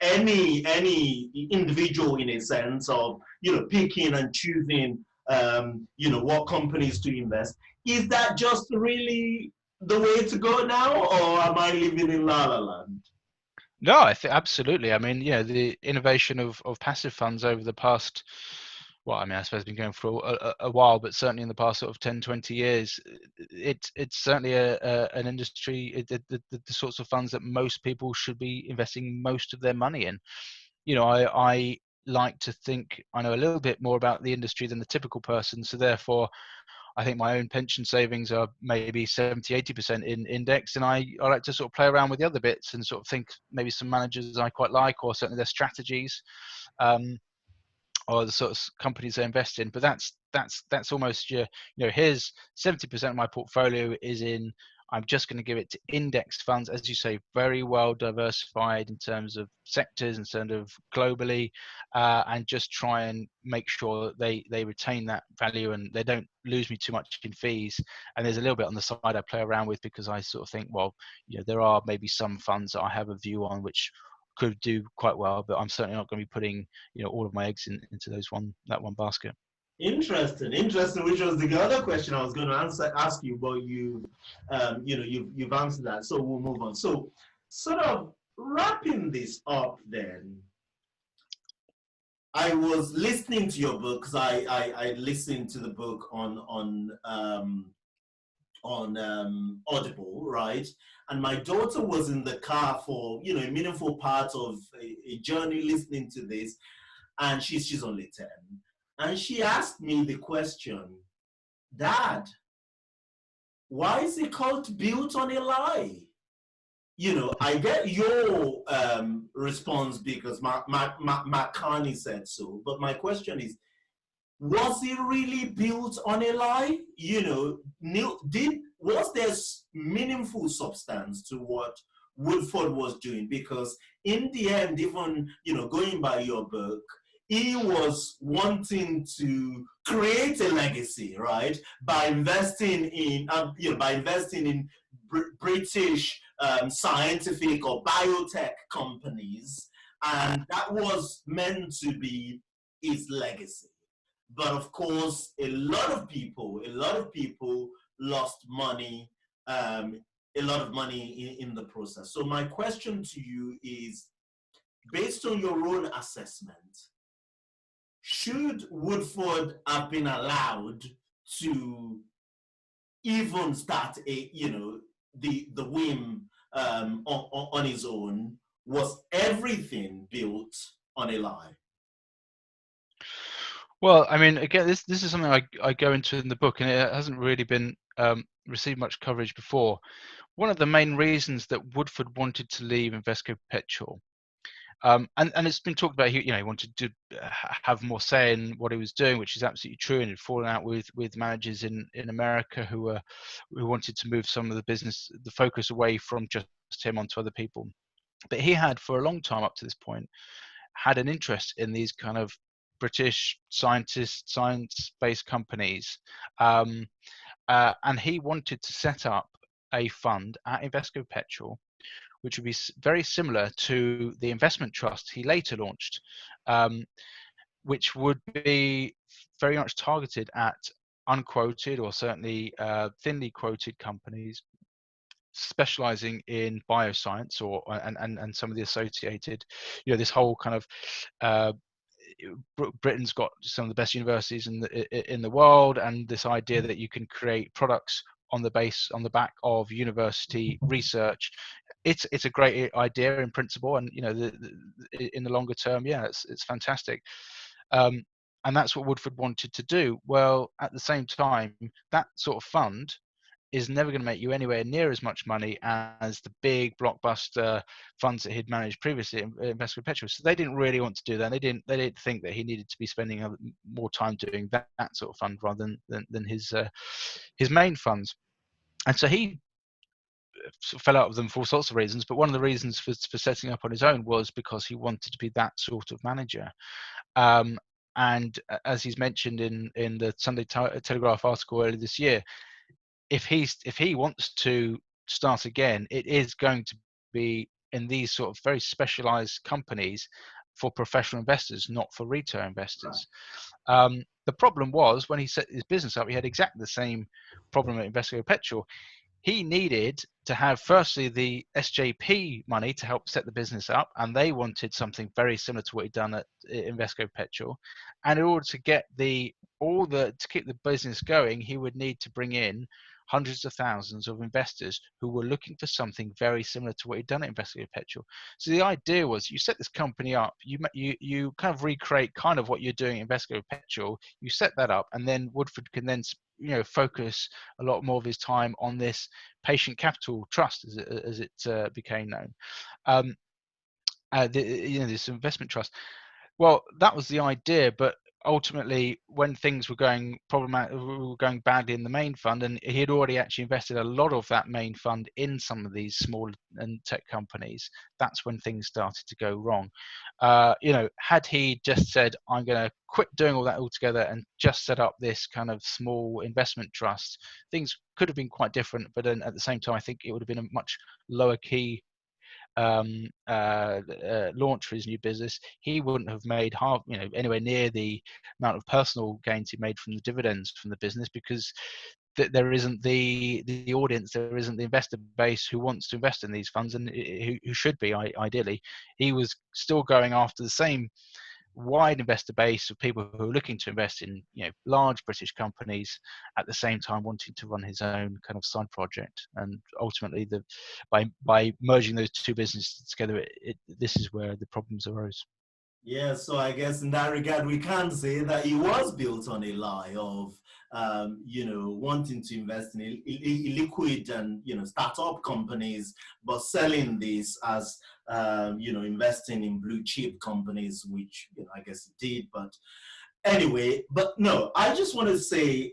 any individual, in a sense of picking and choosing what companies to invest. Is that just really the way to go now, or am I living in La La Land?
No, I think absolutely. I mean, the innovation of passive funds over the past, I suppose it's been going for a while, but certainly in the past sort of 10, 20 years, it's certainly an industry, the sorts of funds that most people should be investing most of their money in. I like to think I know a little bit more about the industry than the typical person, so therefore I think my own pension savings are maybe 70, 80% in index, and I like to sort of play around with the other bits and sort of think maybe some managers I quite like, or certainly their strategies, or the sort of companies they invest in. But that's almost your, here's 70% of my portfolio is in, I'm just going to give it to index funds, as you say, very well diversified in terms of sectors, in terms of globally, and just try and make sure that they retain that value and they don't lose me too much in fees. And there's a little bit on the side I play around with, because I sort of think, well, there are maybe some funds that I have a view on which could do quite well, but I'm certainly not going to be putting all of my eggs into that one basket.
Interesting, which was the other question I was going to ask you, but you've answered that, so we'll move on. So sort of wrapping this up then, I was listening to your book, because I listened to the book on Audible, right? And my daughter was in the car for a meaningful part of a journey listening to this, and she's only 10. And she asked me the question, Dad, why is it called Built on a Lie? I get your response because McCartney said so. But my question is, was it really built on a lie? Was there meaningful substance to what Woodford was doing? Because in the end, even going by your book, he was wanting to create a legacy, right? By investing in, British scientific or biotech companies, and that was meant to be his legacy. But of course, a lot of people lost money, a lot of money in the process. So my question to you is, based on your own assessment, should Woodford have been allowed to even start the whim on his own? Was everything built on a lie?
Well, I mean, again, this is something I go into in the book, and it hasn't really been received much coverage before. One of the main reasons that Woodford wanted to leave Invesco Perpetual, and it's been talked about, he wanted to have more say in what he was doing, which is absolutely true, and had fallen out with managers in America who wanted to move some of the focus away from just him onto other people. But he had, for a long time up to this point, had an interest in these kind of British science-based companies, and he wanted to set up a fund at Invesco Perpetual, which would be very similar to the investment trust he later launched, which would be very much targeted at unquoted or certainly thinly quoted companies specializing in bioscience and some of the associated, this whole kind of Britain's got some of the best universities in the world, and this idea that you can create products on the back of university research. It's a great idea in principle, and in the longer term, it's fantastic. And that's what Woodford wanted to do. Well, at the same time, that sort of fund is never going to make you anywhere near as much money as the big blockbuster funds that he'd managed previously in Invesco Perpetual. So they didn't really want to do that. They didn't think that he needed to be spending more time doing that sort of fund rather than his main funds. And so he sort of fell out with them for all sorts of reasons. But one of the reasons for setting up on his own was because he wanted to be that sort of manager. And as he's mentioned in the Sunday Telegraph article earlier this year, if he wants to start again, it is going to be in these sort of very specialized companies for professional investors, not for retail investors. Right. The problem was, when he set his business up, he had exactly the same problem at Invesco Perpetual. He needed to have, firstly, the SJP money to help set the business up, and they wanted something very similar to what he'd done at Invesco Perpetual. And in order to get to keep the business going, he would need to bring in hundreds of thousands of investors who were looking for something very similar to what he'd done at Invesco Perpetual. So the idea was, you set this company up, you kind of recreate kind of what you're doing at Invesco Perpetual, you set that up, and then Woodford can then focus a lot more of his time on this patient capital trust, as it became known, this investment trust. Well, that was the idea, but ultimately, when things were going badly in the main fund, and he had already actually invested a lot of that main fund in some of these small and tech companies, that's when things started to go wrong. Had he just said, I'm going to quit doing all that altogether and just set up this kind of small investment trust, things could have been quite different. But then at the same time, I think it would have been a much lower key launch for his new business. He wouldn't have made anywhere near the amount of personal gains he made from the dividends from the business, because there isn't the audience, there isn't the investor base who wants to invest in these funds, and who should be ideally. He was still going after the same wide investor base of people who are looking to invest in large British companies, at the same time wanting to run his own kind of side project. And ultimately, by merging those two businesses together, this is where the problems arose.
Yeah, so I guess in that regard, we can say that it was built on a lie of, wanting to invest in illiquid and, startup companies, but selling this as, investing in blue chip companies, which, I guess it did. But anyway, but no, I just want to say,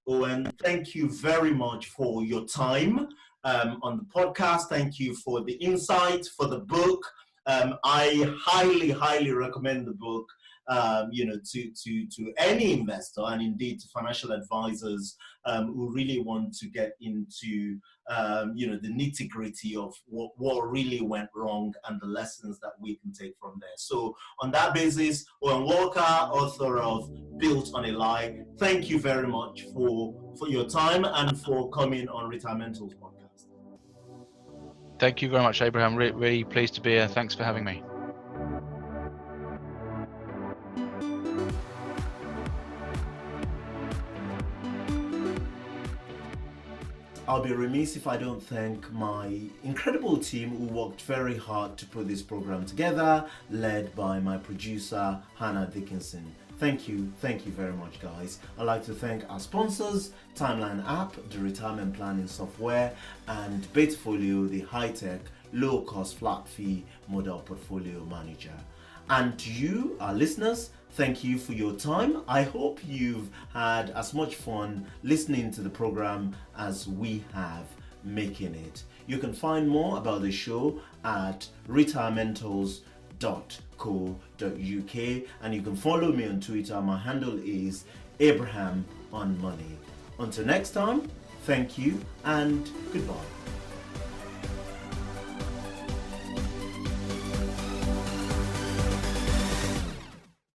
Owen, thank you very much for your time on the podcast. Thank you for the insight, for the book. I highly, highly recommend the book, to any investor, and indeed to financial advisors who really want to get into, the nitty-gritty of what really went wrong and the lessons that we can take from there. So on that basis, Owen Walker, author of Built on a Lie, thank you very much for your time and for coming on Retirementals podcast.
Thank you very much, Abraham. Really pleased to be here. Thanks for having me.
I'll be remiss if I don't thank my incredible team who worked very hard to put this program together, led by my producer, Hannah Dickinson. Thank you very much, guys. I'd like to thank our sponsors, Timeline app, the retirement planning software, and Betafolio, the high-tech, low-cost flat fee model portfolio manager. And to you, our listeners, thank you for your time. I hope you've had as much fun listening to the program as we have making it. You can find more about the show at retirementals.co.uk, and you can follow me on Twitter. My handle is Abraham on Money. Until next time, thank you and goodbye.